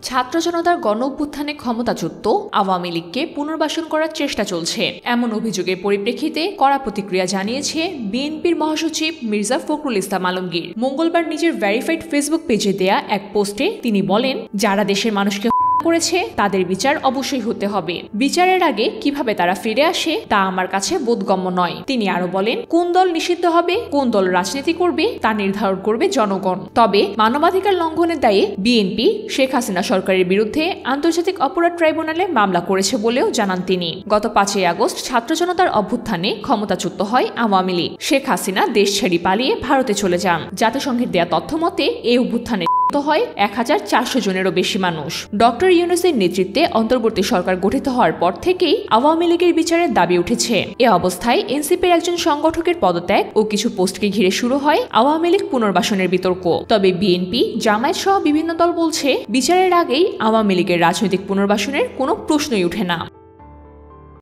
ছাত্র জনতার গণ অভ্যুত্থানে ক্ষমতাচ্যুত আওয়ামী লীগকে পুনর্বাসন করার চেষ্টা চলছে এমন অভিযোগের পরিপ্রেক্ষিতে কড়া প্রতিক্রিয়া জানিয়েছে বিএনপির মহাসচিব মির্জা ফখরুল ইসলাম আলমগীর। মঙ্গলবার নিজের ভেরিফাইড ফেসবুক পেজে দেয়া এক পোস্টে তিনি বলেন, যারা দেশের মানুষকে করেছে তাদের বিচার অবশ্যই হতে হবে। বিচারের আগে কিভাবে তারা ফিরে আসে তা আমার কাছে বোধগম্য নয়। তিনি আরো বলেন, কোন দল নিষিদ্ধ হবে, কোন দল রাজনীতি করবে তা নির্ধারণ করবে জনগণ। তবে মানবাধিকার লঙ্ঘনের দায়ে বিএনপি শেখ হাসিনা সরকারের বিরুদ্ধে আন্তর্জাতিক অপরাধ ট্রাইব্যুনালে মামলা করেছে বলেও জানান তিনি। গত ৫ই আগস্ট ছাত্র জনতার অভ্যুত্থানে ক্ষমতাচ্যুত হয় আওয়ামী লীগ। শেখ হাসিনা দেশ ছেড়ে পালিয়ে ভারতে চলে যান। জাতিসংঘের দেয়া তথ্য মতে এই অভ্যুত্থানে হয় ১,৪০০ জনেরও বেশি মানুষ। ডক্টর ইউনূসের নেতৃত্বে অন্তর্বর্তী সরকার গঠিত হওয়ার পর থেকেই আওয়ামী লীগের বিচারের দাবি উঠেছে। এ অবস্থায় এনসিপির একজন সংগঠকের পদত্যাগ ও কিছু পোস্টকে ঘিরে শুরু হয় আওয়ামী লীগ পুনর্বাসনের বিতর্ক। তবে বিএনপি, জামায়াত সহ বিভিন্ন দল বলছে, বিচারের আগেই আওয়ামী লীগের রাজনৈতিক পুনর্বাসনের কোনো প্রশ্নই ওঠে না।